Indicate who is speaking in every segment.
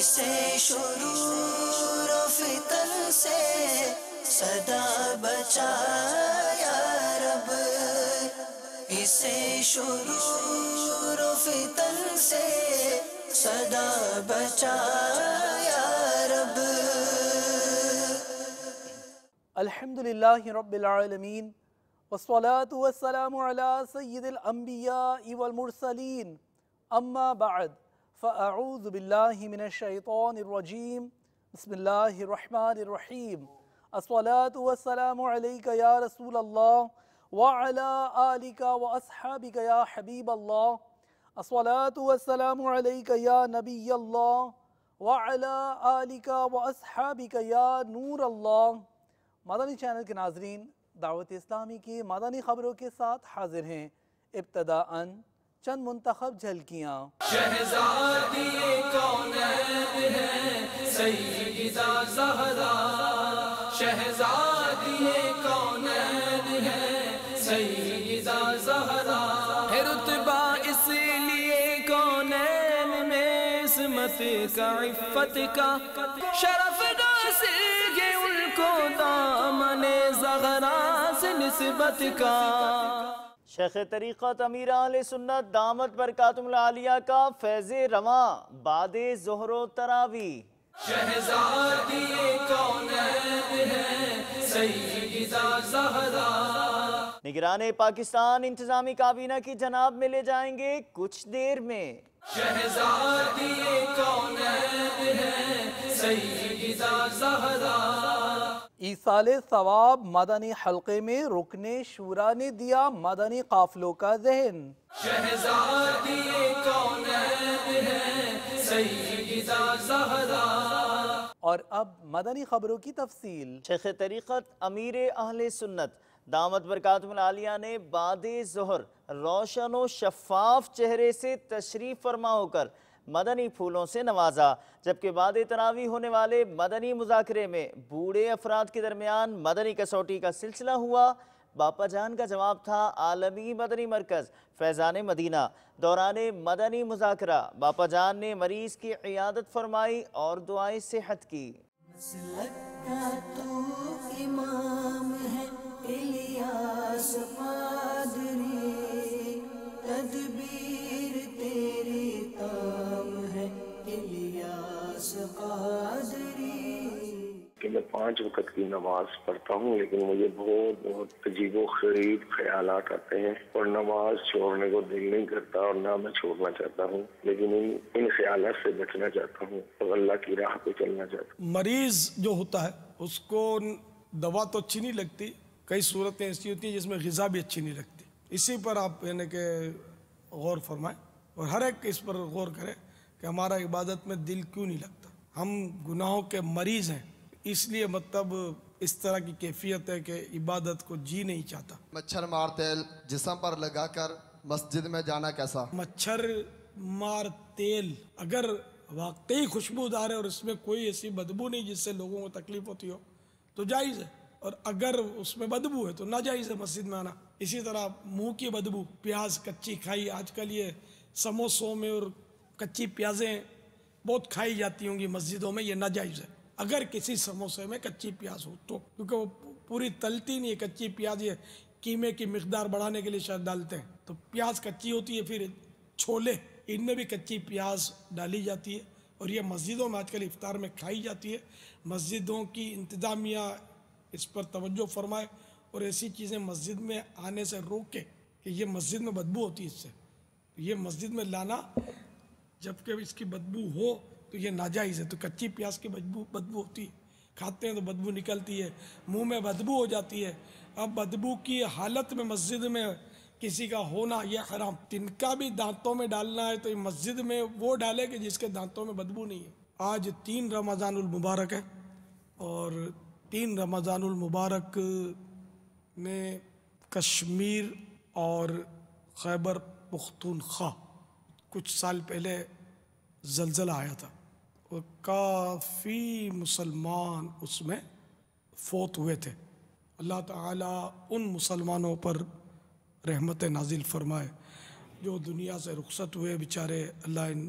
Speaker 1: اسے شرور و فتن سے صدا بچا یا رب، اسے شرور و فتن سے صدا بچا یا رب۔
Speaker 2: الحمدللہ رب العالمین، والصلاة والسلام علی سید الانبیاء والمرسلین، اما بعد فاعوذ باللہ من الشیطان الرجیم، بسم اللہ الرحمن الرحیم۔ الصلاة والسلام علیک یا رسول اللہ وعلی آلک واصحابک یا حبیب اللہ، الصلاة والسلام علیک یا نبی اللہ وعلی آلک واصحابک یا نور اللہ۔ مدنی چینل کے ناظرین، دعوت اسلامی کی مدنی خبروں کے ساتھ حاضر ہیں۔ ابتداءً چند منتخب جھلکیاں۔
Speaker 1: شہزادی کونین ہے سیدہ زہرا، شہزادی کونین ہے سیدہ زہرا، ہے رتبہ اس لیے کونین میں عصمت کا عفت کا، شرف ناصر ہے ان کو دامن زہرا سے نسبت کا۔
Speaker 3: شیخ طریقت امیر اہل سنت دامت برکاتہم العالیہ کا فیض رواں بعد ظہر و تراویح۔
Speaker 1: شہزادی کونین ہے سیدہ زہرا۔
Speaker 3: نگران پاکستان انتظامی کابینہ کی جناب میں لے جائیں گے کچھ دیر میں۔
Speaker 1: شہزادی کونین ہے سیدہ زہرا۔
Speaker 2: ایصال ثواب مدنی حلقے میں رکن شورا نے دیا مدنی قافلوں کا ذہن۔
Speaker 1: شہزادی کونین ہے سیدہ زہرا۔
Speaker 2: اور اب مدنی خبروں کی تفصیل۔
Speaker 3: شیخ طریقت امیر اہل سنت دامت برکاتہم العالیہ نے بعد ظہر روشن و شفاف چہرے سے تشریف فرما ہو کر مدنی پھولوں سے نوازا، جبکہ بعد تراویح ہونے والے مدنی مذاکرے میں بوڑھے افراد کے درمیان مدنی کسوٹی کا سلسلہ ہوا۔ باپا جان کا جواب تھا عالمی مدنی مرکز فیضان مدینہ۔ دوران مدنی مذاکرہ باپا جان نے مریض کی عیادت فرمائی اور دعائیں صحت کی۔
Speaker 1: مسلک کا تو امام ہے الیاس قادری، تدبیر تیری تام ہے الیاس قادری۔
Speaker 4: کہ میں 5 وقت کی نماز پڑھتا ہوں، لیکن مجھے بہت عجیب و غریب خیالات آتے ہیں اور نماز چھوڑنے کو دل نہیں کرتا اور نہ میں چھوڑنا چاہتا ہوں، لیکن ان خیالات سے بچنا چاہتا ہوں اور اللہ کی راہ پہ چلنا چاہتا ہوں۔
Speaker 5: مریض جو ہوتا ہے اس کو دوا تو اچھی نہیں لگتی، کئی صورتیں ایسی ہوتی ہیں جس میں غذا بھی اچھی نہیں لگتی۔ اسی پر آپ یعنی کہ غور فرمائیں اور ہر ایک اس پر غور کرے کہ ہمارا عبادت میں دل کیوں نہیں لگتا۔ ہم گناہوں کے مریض ہیں، اس لیے مطلب اس طرح کی کیفیت ہے کہ عبادت کو جی نہیں چاہتا۔
Speaker 6: مچھر مار تیل جسم پر لگا کر مسجد میں جانا کیسا؟
Speaker 5: مچھر مار تیل اگر واقعی خوشبودار ہے اور اس میں کوئی ایسی بدبو نہیں جس سے لوگوں کو تکلیف ہوتی ہو تو جائز ہے، اور اگر اس میں بدبو ہے تو ناجائز ہے مسجد میں آنا۔ اسی طرح منہ کی بدبو، پیاز کچی کھائی، آج کل یہ سموسوں میں اور کچی پیازیں بہت کھائی جاتی ہوں گی مسجدوں میں، یہ ناجائز ہے اگر کسی سموسے میں کچی پیاز ہو تو، کیونکہ وہ پوری تلتی نہیں ہے کچی پیاز، یہ قیمے کی مقدار بڑھانے کے لیے شاید ڈالتے ہیں، تو پیاز کچی ہوتی ہے۔ پھر چھولے، ان میں بھی کچی پیاز ڈالی جاتی ہے اور یہ مسجدوں میں آج کل افطار میں کھائی جاتی ہے۔ مسجدوں کی انتظامیہ اس پر توجہ فرمائے اور ایسی چیزیں مسجد میں آنے سے روکے کہ یہ مسجد میں بدبو ہوتی ہے، اس سے یہ مسجد میں لانا جبکہ اس کی بدبو ہو تو یہ ناجائز ہے۔ تو کچی پیاز کی بدبو ہوتی ہے، کھاتے ہیں تو بدبو نکلتی ہے، منہ میں بدبو ہو جاتی ہے۔ اب بدبو کی حالت میں مسجد میں کسی کا ہونا یہ حرام۔ تنکا بھی دانتوں میں ڈالنا ہے تو مسجد میں وہ ڈالے کہ جس کے دانتوں میں بدبو نہیں ہے۔ آج 3 رمضان المبارک ہے اور 3 رمضان المبارک میں کشمیر اور خیبر پختونخوا کچھ سال پہلے زلزلہ آیا تھا اور کافی مسلمان اس میں فوت ہوئے تھے۔ اللہ تعالیٰ ان مسلمانوں پر رحمت نازل فرمائے جو دنیا سے رخصت ہوئے، بیچارے اللہ ان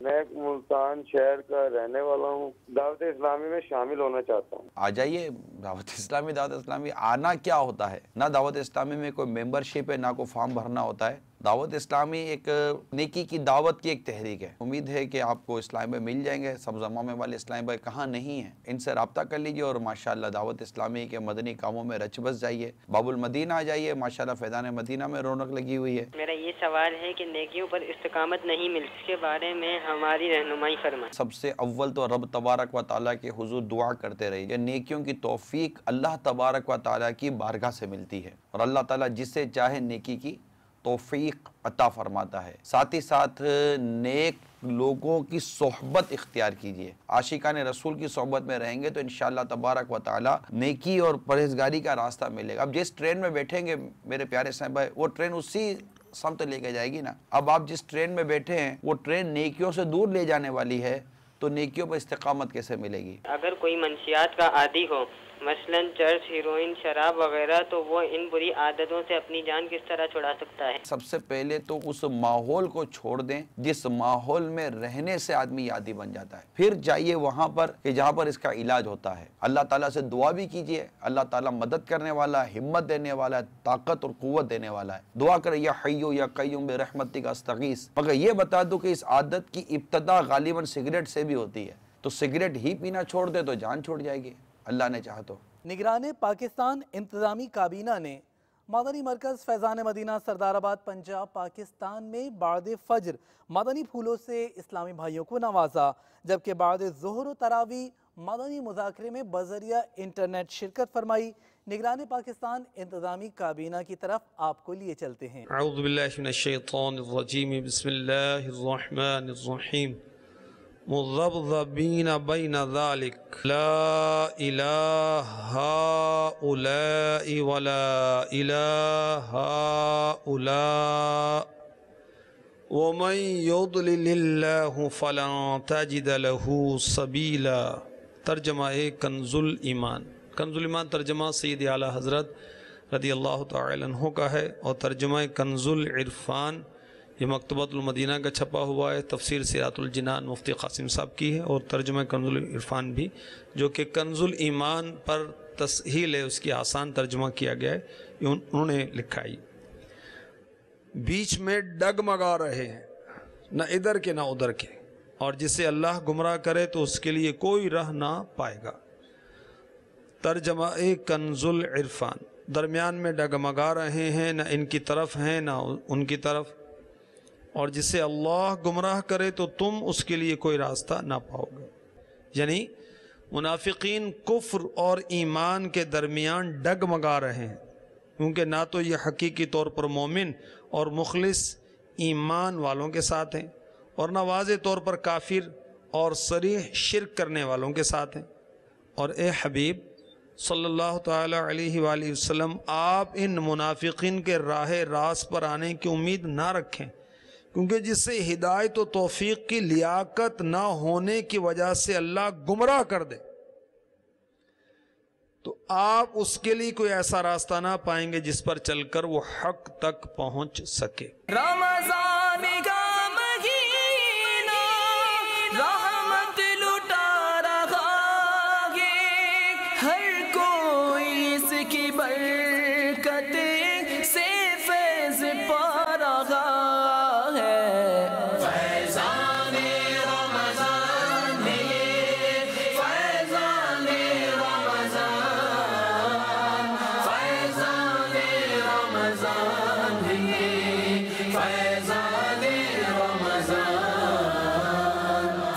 Speaker 7: میں ملتان شہر کا رہنے والا ہوں، دعوت اسلامی میں شامل ہونا چاہتا ہوں۔
Speaker 8: آ جائیے دعوت اسلامی آنا کیا ہوتا ہے؟ نہ دعوت اسلامی میں کوئی ممبرشپ ہے، نہ کوئی فارم بھرنا ہوتا ہے۔ دعوت اسلامی ایک نیکی کی دعوت کی ایک تحریک ہے۔ امید ہے کہ آپ کو اسلام میں مل جائیں گے۔ سبزمامے والے اسلام بھائی کہاں نہیں ہیں، ان سے رابطہ کر لیجئے اور ماشاءاللہ دعوت اسلامی کے مدنی کاموں میں رچ بس جائیے۔ باب المدینہ آ جائیے، ماشاءاللہ فیضان مدینہ میں رونق لگی ہوئی ہے۔
Speaker 9: میرا یہ سوال ہے کہ نیکیوں پر استقامت نہیں ملتی، اس کے بارے میں ہماری رہنمائی فرمائیں۔
Speaker 8: سب سے اول تو رب تبارک و تعالیٰ کے حضور دعا کرتے رہیے۔ نیکیوں کی توفیق اللہ تبارک و تعالیٰ کی بارگاہ سے ملتی ہے، اور اللہ تعالیٰ جس سے چاہے نیکی کی توفیق عطا فرماتا ہے۔ ساتھ ہی ساتھ نیک لوگوں کی صحبت اختیار کیجئے۔ عاشقان رسول کی صحبت میں رہیں گے تو انشاءاللہ تبارک و تعالی نیکی اور پرہیزگاری کا راستہ ملے گا۔ اب جس ٹرین میں بیٹھیں گے میرے پیارے صاحب بھائی، وہ ٹرین اسی سمت لے کے جائے گی نا۔ اب آپ جس ٹرین میں بیٹھے ہیں وہ ٹرین نیکیوں سے دور لے جانے والی ہے، تو نیکیوں پر استقامت کیسے ملے گی؟
Speaker 9: اگر کوئی منشیات کا عادی ہو، مثلا چرس، ہیروئن، شراب وغیرہ، تو وہ ان بری عادتوں سے اپنی جان کس طرح چھڑا سکتا ہے؟
Speaker 8: سب سے پہلے تو اس ماحول کو چھوڑ دیں جس ماحول میں رہنے سے آدمی عادی بن جاتا ہے، پھر جائیے وہاں پر کہ جہاں پر اس کا علاج ہوتا ہے۔ اللہ تعالیٰ سے دعا بھی کیجئے، اللہ تعالیٰ مدد کرنے والا ہے، ہمت دینے والا ہے، طاقت اور قوت دینے والا ہے۔ دعا کرے یا حیو یا قیوم برحمتک استغیث۔ مگر یہ بتا دو کہ اس عادت کی ابتدا غالباً سگریٹ سے بھی ہوتی ہے، تو سگریٹ ہی پینا چھوڑ دے تو جان چھوڑ جائے گی، اللہ نے چاہا تو۔
Speaker 2: نگران پاکستان انتظامی کابینہ نے مدنی مرکز فیضان مدینہ سردار آباد پنجاب پاکستان میں بعد فجر مدنی پھولوں سے اسلامی بھائیوں کو نوازا، جبکہ بعد ظہر و تراویح مدنی مذاکرے میں بذریعہ انٹرنیٹ شرکت فرمائی۔ نگران پاکستان انتظامی کابینہ کی طرف آپ کو لیے چلتے ہیں۔
Speaker 10: اعوذ باللہ من الشیطان الرجیم، بسم اللہ الرحمن الرحیم۔ مذبذبین بین ذالک لا الہ ہؤلاء ولا الہ ہؤلاء ومن یضلل اللہ فلن تجد له سبیلا۔ ترجمہ کنز الایمان۔ کنز الایمان ترجمہ سید اعلیٰ حضرت رضی اللہ تعالی عنہ کا ہے، اور ترجمہ کنز العرفان یہ مکتبۃ المدینہ کا چھپا ہوا ہے۔ تفسیر سیرات الجنان مفتی قاسم صاحب کی ہے، اور ترجمہ کنز العرفان بھی، جو کہ کنز الایمان پر تسہیل ہے، اس کی آسان ترجمہ کیا گیا ہے، یہ انہوں نے لکھا ہے۔ بیچ میں ڈگمگا رہے ہیں، نہ ادھر کے نہ ادھر کے، اور جسے اللہ گمراہ کرے تو اس کے لیے کوئی راہ نہ پائے گا۔ ترجمہ کنز العرفان، درمیان میں ڈگمگا رہے ہیں، نہ ان کی طرف ہیں نہ ان کی طرف، اور جسے اللہ گمراہ کرے تو تم اس کے لیے کوئی راستہ نہ پاؤ گے۔ یعنی منافقین کفر اور ایمان کے درمیان ڈگمگا رہے ہیں، کیونکہ نہ تو یہ حقیقی طور پر مومن اور مخلص ایمان والوں کے ساتھ ہیں، اور نہ واضح طور پر کافر اور صریح شرک کرنے والوں کے ساتھ ہیں۔ اور اے حبیب صلی اللہ تعالی علیہ وآلہ وسلم، آپ ان منافقین کے راہ راست پر آنے کی امید نہ رکھیں، کیونکہ جس سے ہدایت و توفیق کی لیاقت نہ ہونے کی وجہ سے اللہ گمراہ کر دے تو آپ اس کے لیے کوئی ایسا راستہ نہ پائیں گے جس پر چل کر وہ حق تک پہنچ سکے۔
Speaker 1: رمضان کا مہینہ رحمت لٹا رہا ہے، ہر کوئی اس کی برکت سے فیض پا رہا ہے۔ فیضان رمضان فیضان رمضان فیضان رمضان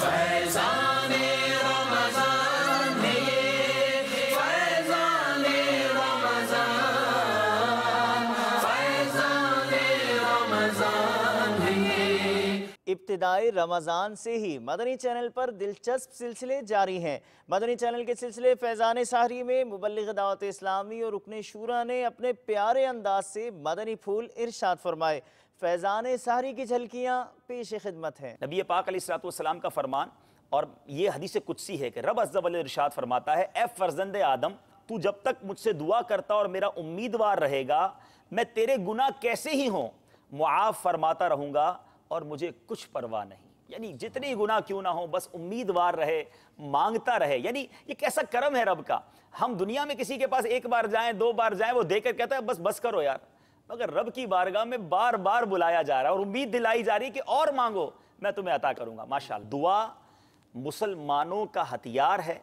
Speaker 1: فیضان رمضان فیضان رمضان فیضان رمضان
Speaker 3: ابتدائی رمضان سے ہی مدنی چینل پر دلچسپ سلسلے جاری ہیں۔ مدنی چینل کے سلسلے فیضان سحری میں مبلغ دعوت اسلامی اور رکن شورا نے اپنے پیارے انداز سے مدنی پھول ارشاد فرمائے۔ فیضان سحری کی جھلکیاں پیش خدمت ہیں۔
Speaker 11: نبی پاک علیہ السلام کا فرمان، اور یہ حدیث قدسی ہے کہ رب عز و جل ارشاد فرماتا ہے، اے فرزند آدم، تو جب تک مجھ سے دعا کرتا اور میرا امیدوار رہے گا، میں تیرے گناہ کیسے ہی ہوں معاف فرماتا رہوں گا اور مجھے کچھ پرواہ نہیں۔ یعنی جتنی گناہ کیوں نہ ہو بس امیدوار رہے، مانگتا رہے. یعنی یہ کیسا کرم ہے رب کا. ہم دنیا میں کسی کے پاس ایک بار جائیں 2 بار جائیں وہ دے کر کہتا ہے بس کرو یار، مگر رب کی بارگاہ میں بار بار بلایا جا رہا ہے اور امید دلائی جا رہی ہے کہ اور مانگو میں تمہیں عطا کروں گا. ماشاءاللہ دعا مسلمانوں کا ہتھیار ہے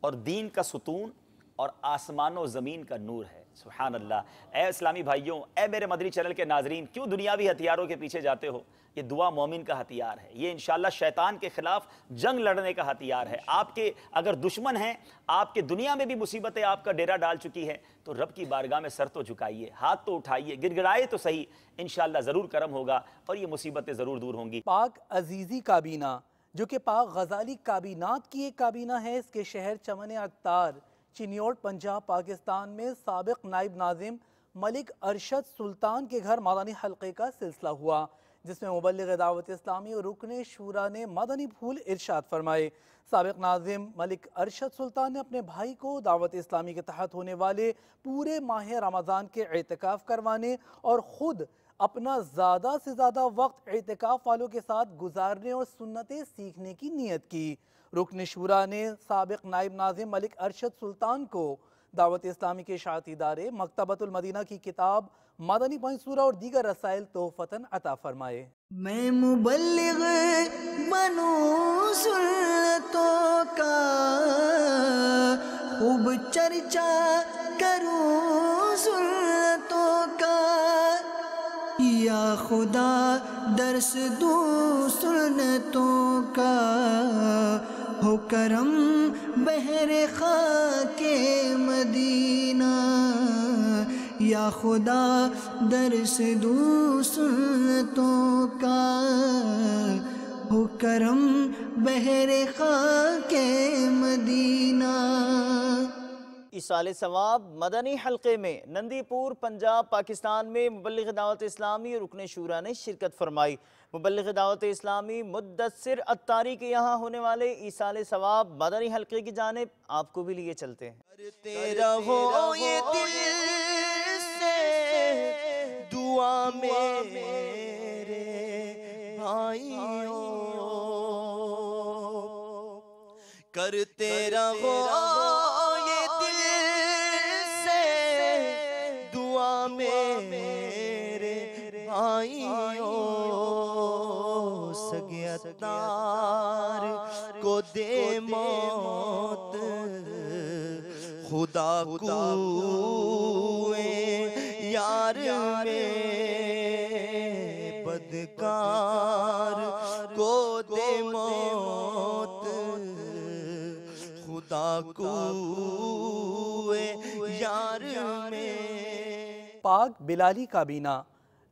Speaker 11: اور دین کا ستون اور آسمان و زمین کا نور ہے. سبحان اللہ. اے اسلامی بھائیوں، اے میرے مدنی چینل کے ناظرین، کیوں دنیاوی ہتھیاروں کے پیچھے جاتے ہو؟ یہ دعا مومن کا ہتھیار ہے. یہ انشاءاللہ شیطان کے خلاف جنگ لڑنے کا ہتھیار ہے. آپ کے اگر دشمن ہیں، آپ کے دنیا میں بھی مصیبتیں آپ کا ڈیرا ڈال چکی ہیں، تو رب کی بارگاہ میں سر تو جھکائیے، ہاتھ تو اٹھائیے، گڑگڑائے تو صحیح، انشاءاللہ ضرور کرم ہوگا اور یہ مصیبتیں ضرور دور ہوں گی.
Speaker 2: پاک عزیزی کابینہ جو کہ پاک غزالی کابینات کی ایک کابینہ ہے، اس کے شہر چمن عطار چنیوٹ پنجاب پاکستان میں سابق نائب ناظم ملک ارشد سلطان کے گھر مدنی حلقے کا سلسلہ ہوا، جس میں مبلغ دعوت اسلامی اور رکن شورا نے مدنی پھول ارشاد فرمائے. سابق ناظم ملک ارشد سلطان نے اپنے بھائی کو دعوت اسلامی کے تحت ہونے والے پورے ماہ رمضان کے اعتکاف کروانے اور خود اپنا زیادہ سے زیادہ وقت اعتکاف والوں کے ساتھ گزارنے اور سنتیں سیکھنے کی نیت کی. رکن شورا نے سابق نائب ناظم ملک ارشد سلطان کو دعوت اسلامی کے اشاعتی ادارے مکتبۃ المدینہ کی کتاب مدنی پنسورہ اور دیگر رسائل تحفتاً عطا فرمائے.
Speaker 1: میں مبلغ بنوں سنتوں کا، خوب چرچا کروں سنتوں کا، یا خدا درس دوں سنتوں کا، ہو کرم بحر خاک مدینہ، یا خدا درس دوں سنتوں کا، ہو کرم بحر خاک مدینہ.
Speaker 3: ایصال ثواب مدنی حلقے میں نندی پور پنجاب پاکستان میں مبلغ دعوت اسلامی اور رکن شورا نے شرکت فرمائی. مبلغ دعوت اسلامی مدثر عطاری کے یہاں ہونے والے ایصال ثواب مدنی حلقے کی جانب آپ کو بھی لیے چلتے ہیں.
Speaker 1: کرتے رہو یہ دل سے دعا میرے بھائیوں، کرتے رہو یہ دل سے دعا میرے بھائیوں، سگے عطار کو دے موت، خدا کوئے یار میں بدکار کو دے موت، خدا کوئے یار میں.
Speaker 2: پاک بلالی کابینہ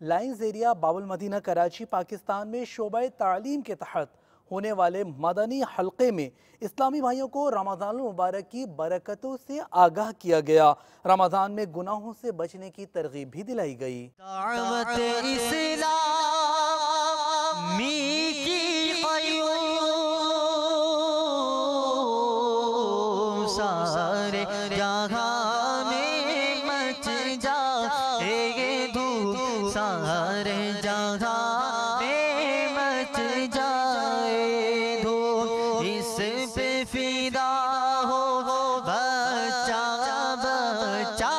Speaker 2: لائنز ایریا باب المدینہ کراچی پاکستان میں شعبہ تعلیم کے تحت ہونے والے مدنی حلقے میں اسلامی بھائیوں کو رمضان المبارک کی برکتوں سے آگاہ کیا گیا. رمضان میں گناہوں سے بچنے کی ترغیب بھی دلائی گئی.
Speaker 1: دعوت اسلامی کی قیوم سارے جہاں میں مچ جائے دھوم، سارے جہاں میں مچ جائے دھوم، اس پہ فدا ہو بچہ بچہ،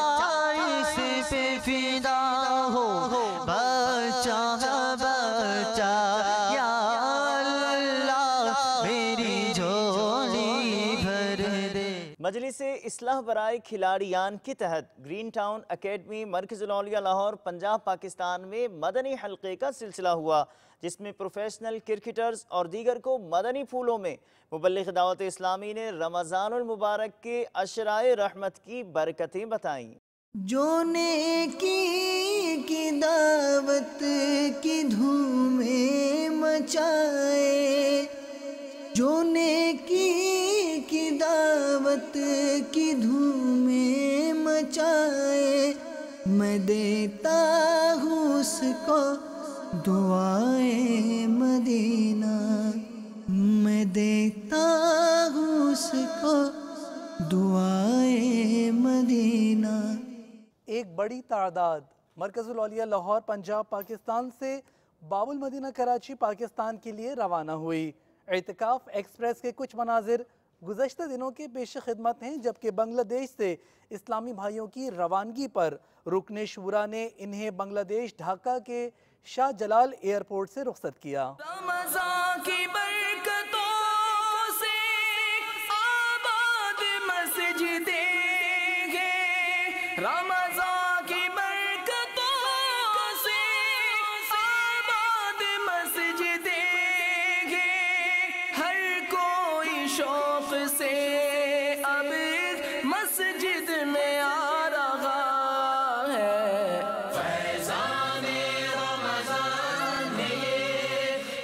Speaker 1: اس پہ فدا ہو بچہ بچہ، یا اللہ میری جھولی بھر دے.
Speaker 3: مجلس اصلاح برائے کھلاڑیان کے تحت گرین ٹاؤن اکیڈمی مرکز الاولیاء لاہور پنجاب پاکستان میں مدنی حلقے کا سلسلہ ہوا، جس میں پروفیشنل کرکٹرز اور دیگر کو مدنی پھولوں میں مبلغ دعوت اسلامی نے رمضان المبارک کے عشرائے رحمت کی برکتیں بتائیں.
Speaker 1: جو نیکی کی دعوت کی دھومیں مچائے، جو نیکی کی دعوت کی دھومیں مچائے، میں دیتا ہوں اس کو دعائے مدینہ، میں دیتا ہوں اس کو دعائے مدینہ.
Speaker 2: ایک بڑی تعداد مرکز الاولیاء لاہور پنجاب پاکستان سے باب المدینہ کراچی پاکستان کے لیے روانہ ہوئی۔ اعتکاف ایکسپریس کے کچھ مناظر گزشتہ دنوں کے پیش خدمت ہیں، جبکہ بنگلہ دیش سے اسلامی بھائیوں کی روانگی پر رکن شورا نے انہیں بنگلہ دیش ڈھاکہ کے شاہ جلال ایئرپورٹ سے رخصت کیا۔
Speaker 1: رمضان کی برکتوں سے آباد مسجدیں ہیں، رمضان کی برکتوں سے آباد مسجدیں ہیں، ہر کوئی شوق سے اب مسجد میں آ رہا ہے۔ فیضان رمضان ہے،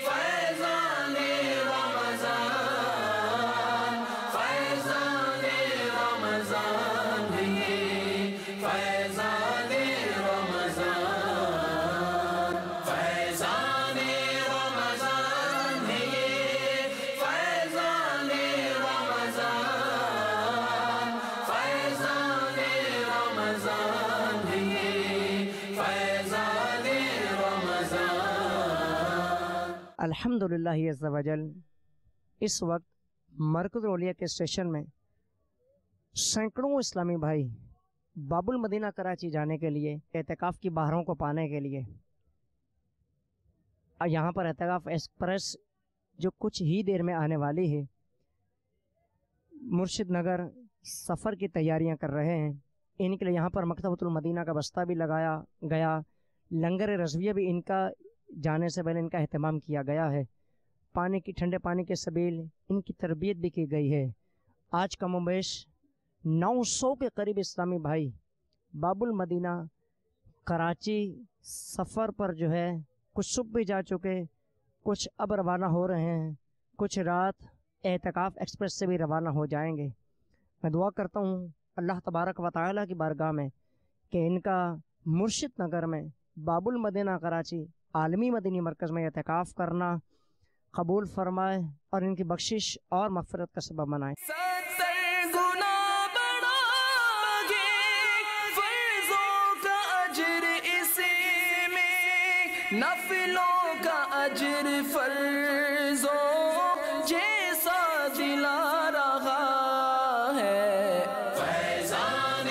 Speaker 1: فیضان رمضان، فیضان رمضان ہے، فیضان رمضان، فیضان رمضان ہے، فیضان رمضان، فیضان رمضان ہے، فیضان رمضان۔
Speaker 12: الحمدللہ عز و جل اس وقت مرکز اولیا کے اسٹیشن میں سینکڑوں اسلامی بھائی باب المدینہ کراچی جانے کے لیے اعتکاف کی باہروں کو پانے کے لیے یہاں پر اعتکاف ایکسپریس جو کچھ ہی دیر میں آنے والی ہے مرشد نگر سفر کی تیاریاں کر رہے ہیں۔ ان کے لیے یہاں پر مکتبۃ المدینہ کا بستہ بھی لگایا گیا، لنگر رضویہ بھی ان کا جانے سے پہلے ان کا اہتمام کیا گیا ہے، پانی کی ٹھنڈے پانی کے سبیل ان کی تربیت بھی کی گئی ہے۔ آج کم و بیش 900 کے قریب اسلامی بھائی باب المدینہ کراچی سفر پر جو ہے کچھ صبح بھی جا چکے، کچھ اب روانہ ہو رہے ہیں، کچھ رات اعتکاف ایکسپریس سے بھی روانہ ہو جائیں گے۔ میں دعا کرتا ہوں اللہ تبارک و تعالیٰ کی بارگاہ میں کہ ان کا مرشد نگر میں باب المدینہ کراچی عالمی مدینی مرکز میں اعتکاف کرنا قبول فرمائے اور ان کی بخشش اور مغفرت کا سبب بنائے۔
Speaker 1: 70 گنا بڑھا گے فرضوں کا اجر اسی میں، نفلوں کا اجر فرضوں جیسا دلا رہا ہے۔ فیضان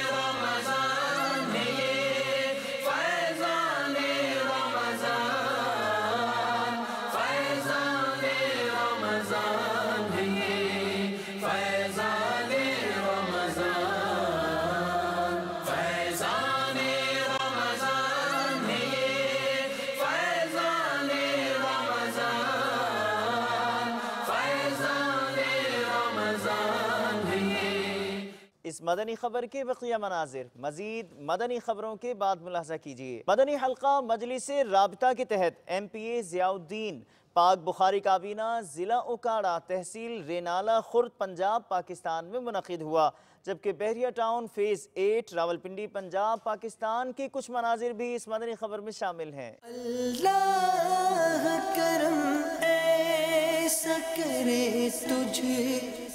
Speaker 1: رمضان ہے، فیضان رمضان، فیضان رمضان ہے، فیضان رمضان، فیضان رمضان ہے، فیضان رمضان، فیضان رمضان ہے۔
Speaker 3: اس مدنی خبر کے بقیہ مناظر مزید مدنی خبروں کے بعد ملاحظہ کیجیے۔ مدنی حلقہ مجلس رابطہ کے تحت ایم پی اے ضیاء الدین پاک بخاری کابینہ ضلع اوکاڑا تحصیل رینالہ خرد پنجاب پاکستان میں منعقد ہوا، جبکہ بحریہ ٹاؤن فیز 8 راولپنڈی پنجاب پاکستان کے کچھ مناظر بھی اس مدنی خبر میں شامل ہیں۔
Speaker 1: اللہ کرم ایسا کرے تجھ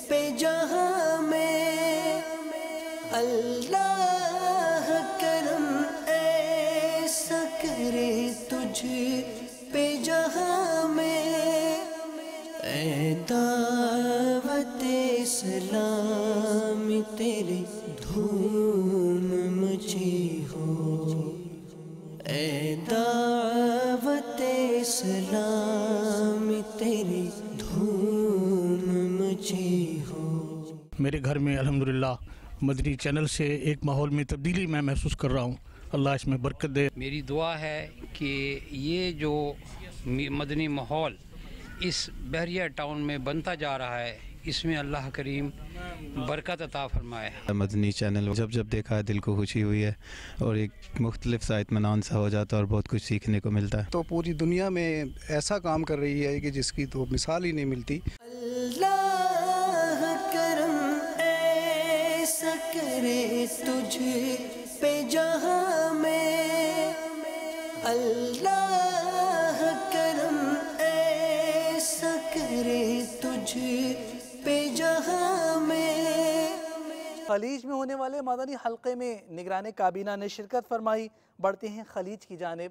Speaker 1: پہ جہاں میں، اللہ کرم ایسا کرے تجھ پہ جہاں میں، اے دعوت اسلام تیرے دھوم مچی ہو، اے دعوت اسلام تیرے دھوم مچی ہو۔
Speaker 13: میرے گھر میں الحمدللہ مدنی چینل سے ایک ماحول میں تبدیلی میں محسوس کر رہا ہوں، اللہ اس میں برکت دے۔
Speaker 14: میری دعا ہے کہ یہ جو مدنی ماحول اس بحریہ ٹاؤن میں بنتا جا رہا ہے اس میں اللہ کریم برکت عطا فرمائے۔
Speaker 15: مدنی چینل جب جب دیکھا ہے دل کو خوشی ہوئی ہے اور ایک مختلف سا اطمینان سا ہو جاتا ہے اور بہت کچھ سیکھنے کو ملتا ہے۔
Speaker 16: تو پوری دنیا میں ایسا کام کر رہی ہے کہ جس کی تو مثال ہی نہیں ملتی۔
Speaker 1: اللہ کرم ایسا کرے تجھ پہ جہاں میں، اللہ کرم ایسا کرے تجھ پہ جہاں میں۔
Speaker 2: خلیج میں ہونے والے مدنی حلقے میں نگران کابینہ نے شرکت فرمائی۔ بڑھتے ہیں خلیج کی جانب۔